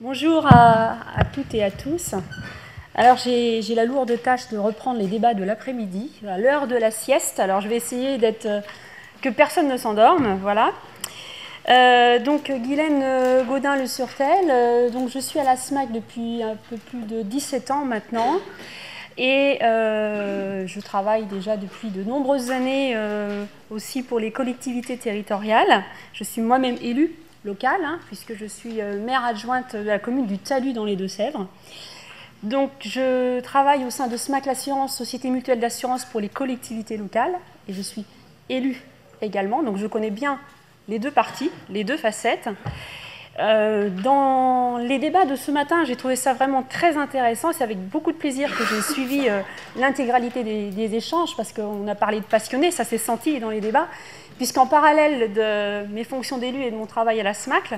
Bonjour à toutes et à tous. Alors j'ai la lourde tâche de reprendre les débats de l'après-midi, à l'heure de la sieste. Alors je vais essayer que personne ne s'endorme, voilà. Donc Guylaine Gaudin-Le Surtel, donc je suis à la SMAC depuis un peu plus de 17 ans maintenant. Et je travaille déjà depuis de nombreuses années aussi pour les collectivités territoriales. Je suis moi-même élue locale, puisque je suis maire adjointe de la commune du Talus dans les Deux-Sèvres. Donc je travaille au sein de SMAC l'assurance, Société mutuelle d'assurance pour les collectivités locales, et je suis élue également, donc je connais bien les deux parties, les deux facettes. Dans les débats de ce matin, j'ai trouvé ça vraiment très intéressant. C'est avec beaucoup de plaisir que j'ai suivi l'intégralité des échanges, parce qu'on a parlé de passionnés, ça s'est senti dans les débats, puisqu'en parallèle de mes fonctions d'élu et de mon travail à la SMAC,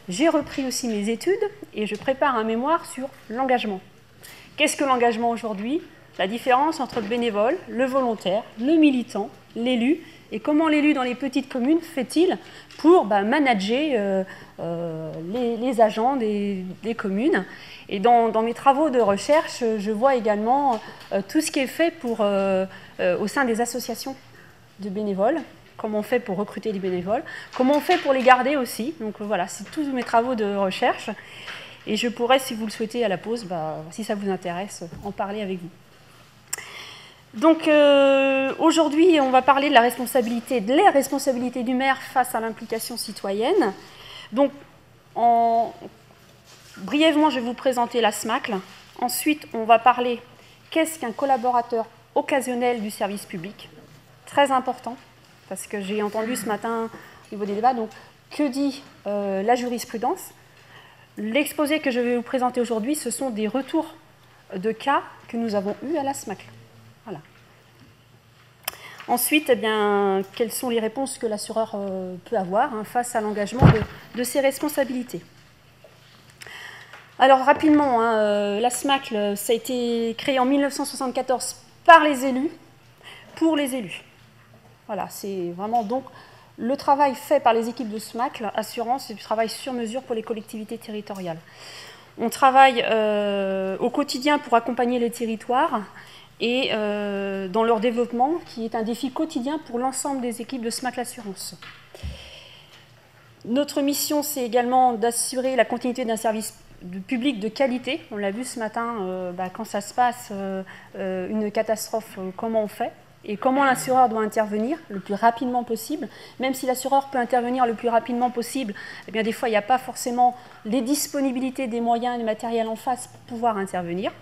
j'ai repris aussi mes études et je prépare un mémoire sur l'engagement. Qu'est-ce que l'engagement aujourd'hui? La différence entre le bénévole, le volontaire, le militant, l'élu, et comment l'élu dans les petites communes fait-il pour manager les agents des communes. Et dans mes travaux de recherche, je vois également tout ce qui est fait au sein des associations de bénévoles, comment on fait pour recruter des bénévoles, comment on fait pour les garder aussi. Donc voilà, c'est tous mes travaux de recherche. Et je pourrais, si vous le souhaitez, à la pause, si ça vous intéresse, en parler avec vous. Donc aujourd'hui, on va parler de la responsabilité, les responsabilités du maire face à l'implication citoyenne. Donc, brièvement, je vais vous présenter la SMAC. Ensuite, on va parler qu'est-ce qu'un collaborateur occasionnel du service public. Très important, parce que j'ai entendu ce matin au niveau des débats, donc que dit la jurisprudence? L'exposé que je vais vous présenter aujourd'hui, ce sont des retours de cas que nous avons eus à la SMAC. Voilà. Ensuite, quelles sont les réponses que l'assureur peut avoir face à l'engagement de ses responsabilités? Alors rapidement, la SMAC, ça a été créé en 1974 par les élus, pour les élus. Voilà, c'est vraiment donc le travail fait par les équipes de SMAC, assurance, c'est du travail sur mesure pour les collectivités territoriales. On travaille au quotidien pour accompagner les territoires et dans leur développement, qui est un défi quotidien pour l'ensemble des équipes de SMAC l'assurance. Notre mission, c'est également d'assurer la continuité d'un service public de qualité. On l'a vu ce matin, quand ça se passe, une catastrophe, comment on fait et comment l'assureur doit intervenir le plus rapidement possible. Même si l'assureur peut intervenir le plus rapidement possible, des fois, il n'y a pas forcément les disponibilités des moyens et des matériels en face pour pouvoir intervenir.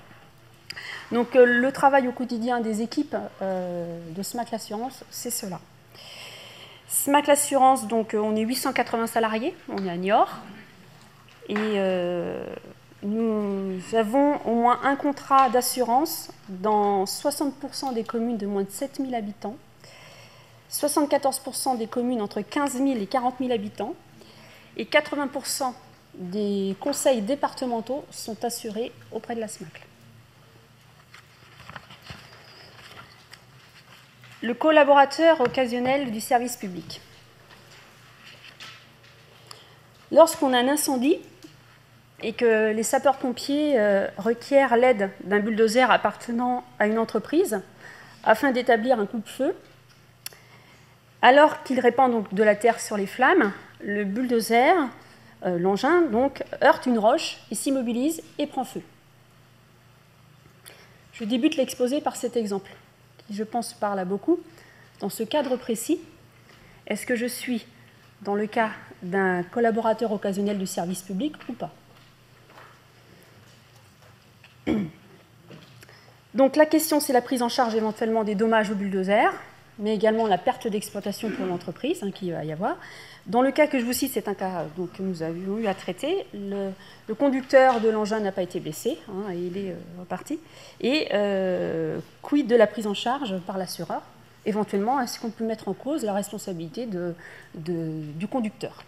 Donc le travail au quotidien des équipes de SMAC l'assurance, c'est cela. SMAC l'assurance, donc on est 880 salariés, on est à Niort. Et nous avons au moins un contrat d'assurance dans 60% des communes de moins de 7 000 habitants, 74% des communes entre 15 000 et 40 000 habitants, et 80% des conseils départementaux sont assurés auprès de la SMAC. Le collaborateur occasionnel du service public. Lorsqu'on a un incendie et que les sapeurs-pompiers requièrent l'aide d'un bulldozer appartenant à une entreprise afin d'établir un coupe-feu, alors qu'il répand donc de la terre sur les flammes, le bulldozer, l'engin, donc, heurte une roche et s'immobilise et prend feu. Je débute l'exposé par cet exemple, qui, je pense, parle à beaucoup. Dans ce cadre précis, est-ce que je suis dans le cas d'un collaborateur occasionnel du service public ou pas? Donc la question, c'est la prise en charge éventuellement des dommages au bulldozer, mais également la perte d'exploitation pour l'entreprise qu'il va y avoir. Dans le cas que je vous cite, c'est un cas que nous avions eu à traiter. Le conducteur de l'engin n'a pas été blessé, et il est reparti. Et quid de la prise en charge par l'assureur? Éventuellement, est-ce qu'on peut mettre en cause la responsabilité du conducteur?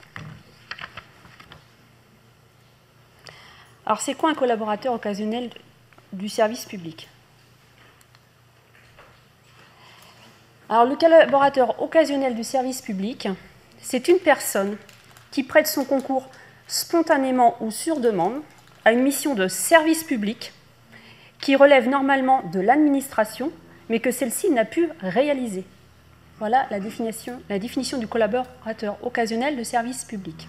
Alors, c'est quoi un collaborateur occasionnel du service public? Alors, le collaborateur occasionnel du service public, c'est une personne qui prête son concours spontanément ou sur demande à une mission de service public qui relève normalement de l'administration, mais que celle-ci n'a pu réaliser. Voilà la définition du collaborateur occasionnel de service public.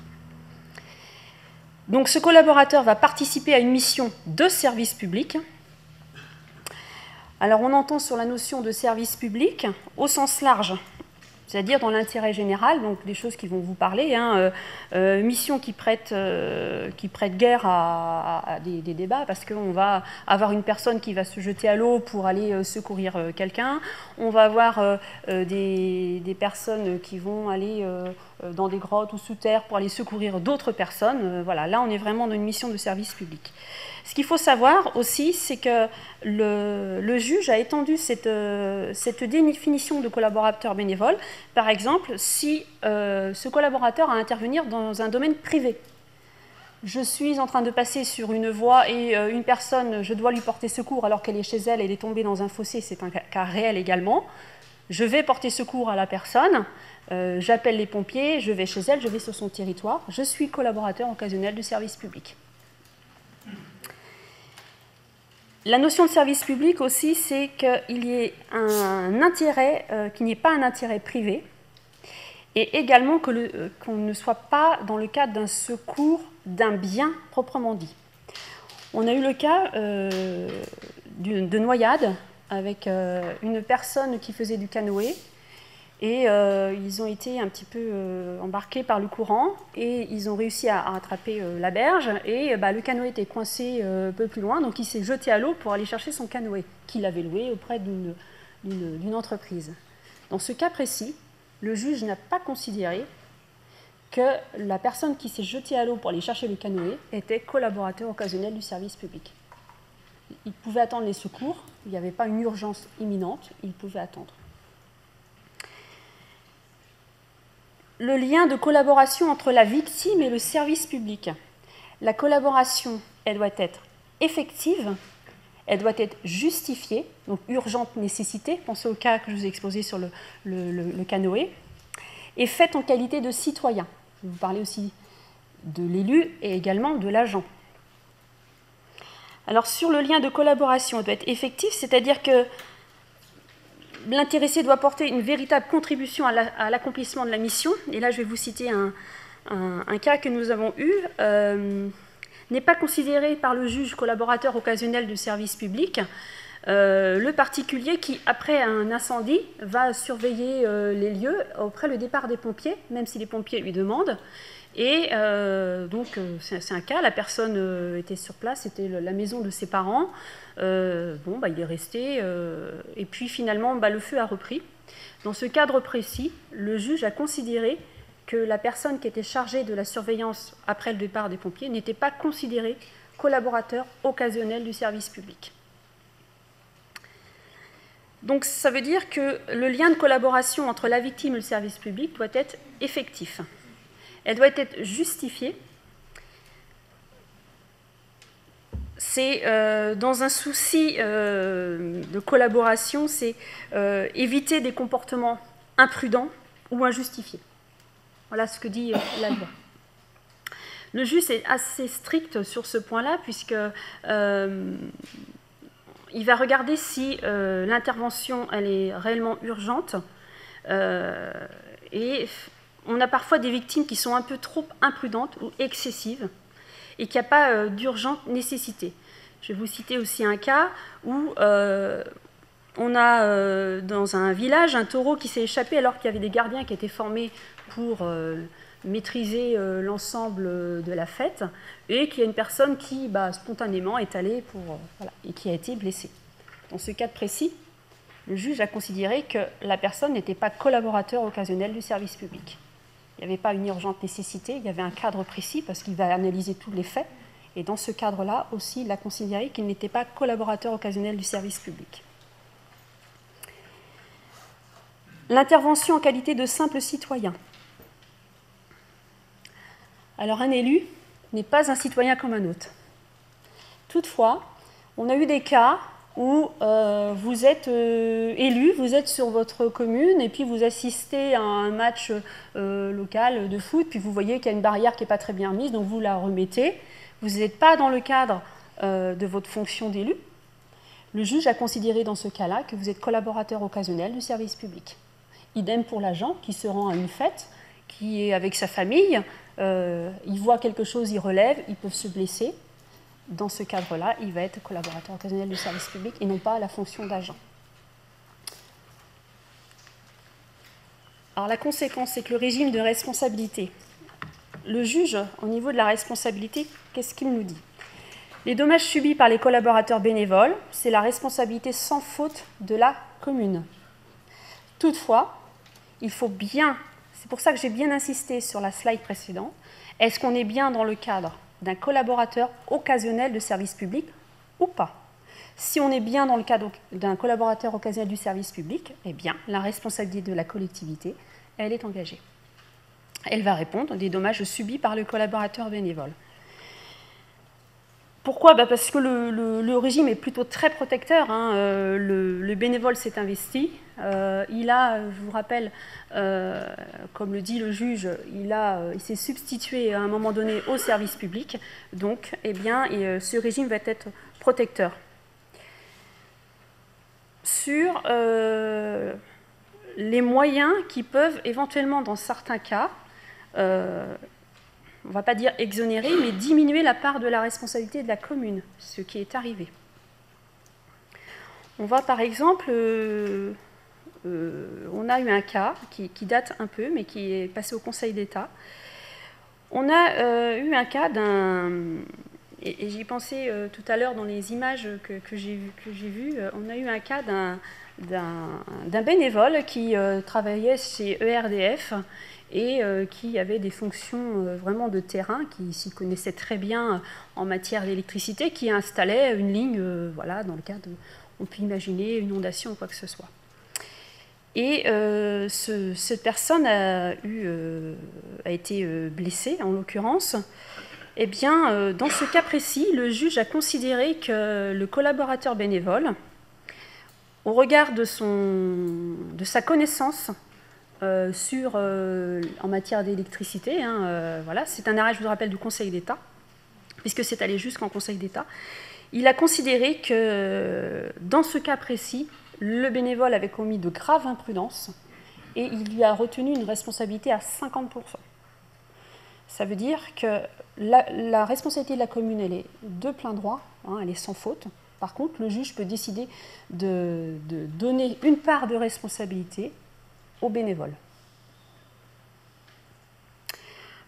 Donc ce collaborateur va participer à une mission de service public. Alors on entend sur la notion de service public au sens large, c'est-à-dire dans l'intérêt général, donc des choses qui vont vous parler, mission qui prête guère à des débats, parce qu'on va avoir une personne qui va se jeter à l'eau pour aller secourir quelqu'un, on va avoir des personnes qui vont aller dans des grottes ou sous terre pour aller secourir d'autres personnes. Voilà, là on est vraiment dans une mission de service public. Ce qu'il faut savoir aussi, c'est que le juge a étendu cette définition de collaborateur bénévole. Par exemple, si ce collaborateur a à intervenir dans un domaine privé. Je suis en train de passer sur une voie et une personne, je dois lui porter secours alors qu'elle est chez elle, elle est tombée dans un fossé, c'est un cas réel également. Je vais porter secours à la personne, j'appelle les pompiers, je vais chez elle, je vais sur son territoire, je suis collaborateur occasionnel du service public. La notion de service public aussi, c'est qu'il y ait un intérêt qui n'est pas un intérêt privé, et également qu'on ne soit pas dans le cadre d'un secours d'un bien proprement dit. On a eu le cas de noyade avec une personne qui faisait du canoë, et ils ont été un petit peu embarqués par le courant et ils ont réussi à attraper la berge et le canoë était coincé un peu plus loin, donc il s'est jeté à l'eau pour aller chercher son canoë qu'il avait loué auprès d'une entreprise. Dans ce cas précis, le juge n'a pas considéré que la personne qui s'est jetée à l'eau pour aller chercher le canoë était collaborateur occasionnel du service public. Il pouvait attendre les secours, il n'y avait pas une urgence imminente, il pouvait attendre. Le lien de collaboration entre la victime et le service public. La collaboration, elle doit être effective, elle doit être justifiée, donc urgente nécessité, pensez au cas que je vous ai exposé sur le canoë, et faite en qualité de citoyen. Je vais vous parler aussi de l'élu et également de l'agent. Alors sur le lien de collaboration, elle doit être effective, c'est-à-dire que l'intéressé doit porter une véritable contribution à l'accomplissement de la mission. Et là, je vais vous citer un cas que nous avons eu. N'est pas considéré par le juge collaborateur occasionnel du service public le particulier qui, après un incendie, va surveiller les lieux après le départ des pompiers, même si les pompiers lui demandent. Et donc, c'est un cas, la personne était sur place, c'était la maison de ses parents. Il est resté, et puis finalement, le feu a repris. Dans ce cadre précis, le juge a considéré que la personne qui était chargée de la surveillance après le départ des pompiers n'était pas considérée collaborateur occasionnel du service public. Donc, ça veut dire que le lien de collaboration entre la victime et le service public doit être effectif. Elle doit être justifiée. C'est dans un souci de collaboration, c'est éviter des comportements imprudents ou injustifiés. Voilà ce que dit la loi. Le juge est assez strict sur ce point-là, puisque il va regarder si l'intervention elle est réellement urgente. Et on a parfois des victimes qui sont un peu trop imprudentes ou excessives et qu'il n'y a pas d'urgente nécessité. Je vais vous citer aussi un cas où on a dans un village un taureau qui s'est échappé alors qu'il y avait des gardiens qui étaient formés pour maîtriser l'ensemble de la fête et qu'il y a une personne qui spontanément est allée et qui a été blessée. Dans ce cas précis, le juge a considéré que la personne n'était pas collaborateur occasionnel du service public. Il n'y avait pas une urgente nécessité, il y avait un cadre précis parce qu'il va analyser tous les faits. Et dans ce cadre-là aussi, il a considéré qu'il n'était pas collaborateur occasionnel du service public. L'intervention en qualité de simple citoyen. Alors un élu n'est pas un citoyen comme un autre. Toutefois, on a eu des cas où vous êtes élu, vous êtes sur votre commune et puis vous assistez à un match local de foot, puis vous voyez qu'il y a une barrière qui n'est pas très bien mise, donc vous la remettez. Vous n'êtes pas dans le cadre de votre fonction d'élu. Le juge a considéré dans ce cas-là que vous êtes collaborateur occasionnel du service public. Idem pour l'agent qui se rend à une fête, qui est avec sa famille, il voit quelque chose, il relève, ils peuvent se blesser. Dans ce cadre-là, il va être collaborateur occasionnel du service public et non pas la fonction d'agent. Alors la conséquence, c'est que le régime de responsabilité, le juge, au niveau de la responsabilité, qu'est-ce qu'il nous dit? Les dommages subis par les collaborateurs bénévoles, c'est la responsabilité sans faute de la commune. Toutefois, il faut bien, c'est pour ça que j'ai bien insisté sur la slide précédente, est-ce qu'on est bien dans le cadre d'un collaborateur occasionnel de service public ou pas? Si on est bien dans le cadre d'un collaborateur occasionnel du service public, eh bien, la responsabilité de la collectivité, elle est engagée. Elle va répondre des dommages subis par le collaborateur bénévole. Pourquoi? Parce que le régime est plutôt très protecteur. Hein. Le bénévole s'est investi. Il a, je vous rappelle, comme le dit le juge, il s'est substitué à un moment donné au service public. Donc, eh bien, ce régime va être protecteur. Sur les moyens qui peuvent éventuellement, dans certains cas, on ne va pas dire exonérer, mais diminuer la part de la responsabilité de la commune, ce qui est arrivé. On va par exemple, on a eu un cas qui date un peu, mais qui est passé au Conseil d'État. On a eu un cas d'un, et j'y pensais tout à l'heure dans les images que j'ai vues, on a eu un cas d'un bénévole qui travaillait chez ERDF, et qui avait des fonctions vraiment de terrain, qui s'y connaissait très bien en matière d'électricité, qui installait une ligne, voilà, dans le cas de, on peut imaginer, une inondation ou quoi que ce soit. Et cette personne a été blessée, en l'occurrence. Eh bien, dans ce cas précis, le juge a considéré que le collaborateur bénévole, au regard de sa connaissance, en matière d'électricité, hein, voilà, c'est un arrêt, je vous rappelle, du Conseil d'État, puisque c'est allé jusqu'en Conseil d'État. Il a considéré que, dans ce cas précis, le bénévole avait commis de graves imprudences et il lui a retenu une responsabilité à 50%. Ça veut dire que la responsabilité de la commune, elle est de plein droit, hein, elle est sans faute. Par contre, le juge peut décider de donner une part de responsabilité aux bénévoles.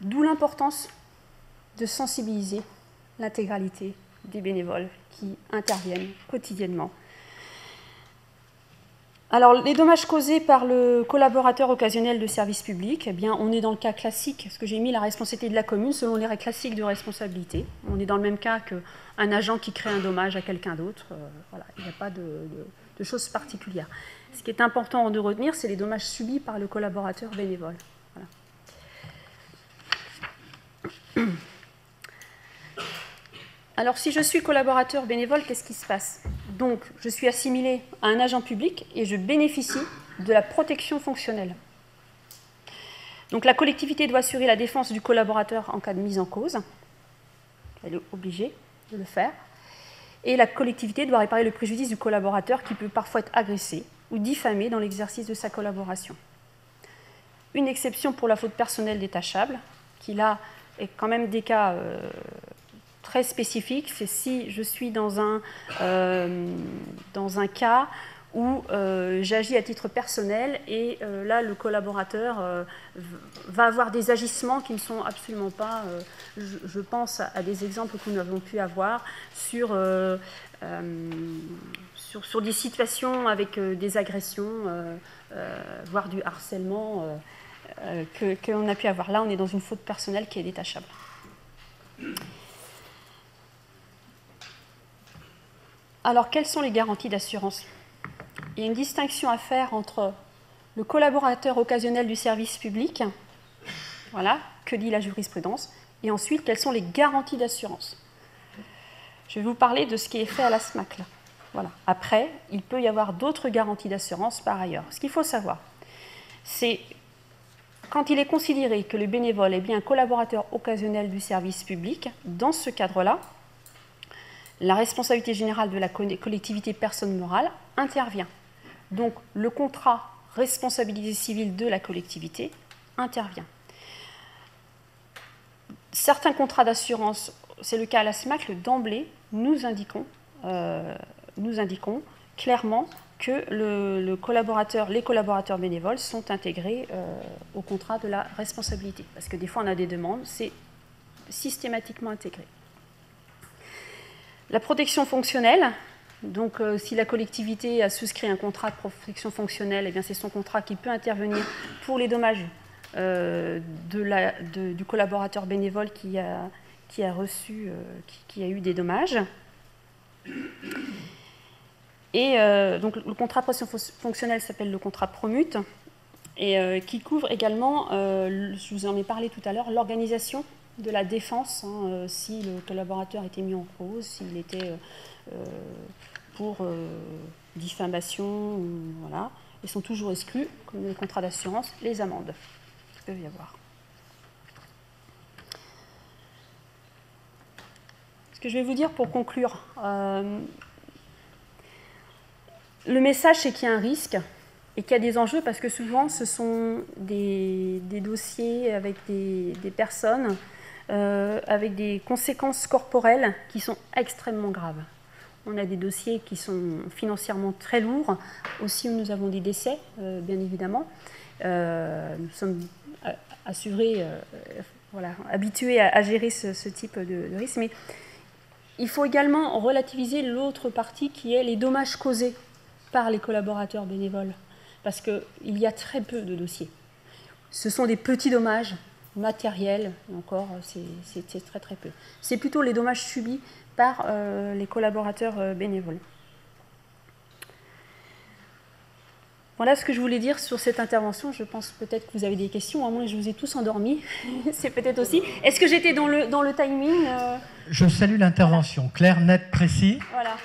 D'où l'importance de sensibiliser l'intégralité des bénévoles qui interviennent quotidiennement. Alors, les dommages causés par le collaborateur occasionnel de service public, eh bien, on est dans le cas classique, parce que j'ai mis la responsabilité de la commune selon les règles classiques de responsabilité. On est dans le même cas qu'un agent qui crée un dommage à quelqu'un d'autre. Voilà, il n'y a pas de choses particulières. Ce qui est important de retenir, c'est les dommages subis par le collaborateur bénévole. Voilà. Alors, si je suis collaborateur bénévole, qu'est-ce qui se passe? Donc, je suis assimilé à un agent public et je bénéficie de la protection fonctionnelle. Donc, la collectivité doit assurer la défense du collaborateur en cas de mise en cause. Elle est obligée de le faire. Et la collectivité doit réparer le préjudice du collaborateur qui peut parfois être agressé ou diffamé dans l'exercice de sa collaboration. Une exception pour la faute personnelle détachable, qui là est quand même des cas très spécifiques, c'est si je suis dans un cas où j'agis à titre personnel et là le collaborateur va avoir des agissements qui ne sont absolument pas, je pense à des exemples que nous avons pu avoir sur des situations avec des agressions, voire du harcèlement que l'on a pu avoir. Là, on est dans une faute personnelle qui est détachable. Alors, quelles sont les garanties d'assurance? Il y a une distinction à faire entre le collaborateur occasionnel du service public, voilà, que dit la jurisprudence, et ensuite, quelles sont les garanties d'assurance? Je vais vous parler de ce qui est fait à la SMAC. Là. Voilà. Après, il peut y avoir d'autres garanties d'assurance par ailleurs. Ce qu'il faut savoir, c'est quand il est considéré que le bénévole est bien un collaborateur occasionnel du service public, dans ce cadre-là, la responsabilité générale de la collectivité personne morale intervient. Donc, le contrat responsabilité civile de la collectivité intervient. Certains contrats d'assurance, c'est le cas à la SMAC, d'emblée, nous indiquons clairement que les collaborateurs bénévoles sont intégrés au contrat de la responsabilité. Parce que des fois, on a des demandes, c'est systématiquement intégré. La protection fonctionnelle, donc si la collectivité a souscrit un contrat de protection fonctionnelle, eh bien c'est son contrat qui peut intervenir pour les dommages du collaborateur bénévole qui a eu des dommages. Et donc le contrat de protection fonctionnelle s'appelle le contrat Promute et qui couvre également, je vous en ai parlé tout à l'heure, l'organisation de la défense, si le collaborateur était mis en cause, s'il était pour diffamation, voilà. Ils sont toujours exclus, comme les contrats d'assurance, les amendes qu'il peut y avoir. Ce que je vais vous dire pour conclure, le message, c'est qu'il y a un risque et qu'il y a des enjeux parce que souvent, ce sont des dossiers avec des personnes avec des conséquences corporelles qui sont extrêmement graves. On a des dossiers qui sont financièrement très lourds, aussi où nous avons des décès, bien évidemment. Nous sommes assurés, habitués à gérer ce type de risque, mais il faut également relativiser l'autre partie qui est les dommages causés par les collaborateurs bénévoles, parce qu'il y a très peu de dossiers. Ce sont des petits dommages matériels, encore, c'est très très peu. C'est plutôt les dommages subis par les collaborateurs bénévoles. Voilà ce que je voulais dire sur cette intervention. Je pense peut-être que vous avez des questions, à moins que je vous ai tous endormis. C'est peut-être aussi. Est-ce que j'étais dans le timing Je salue l'intervention, claire, nette, précis. Voilà.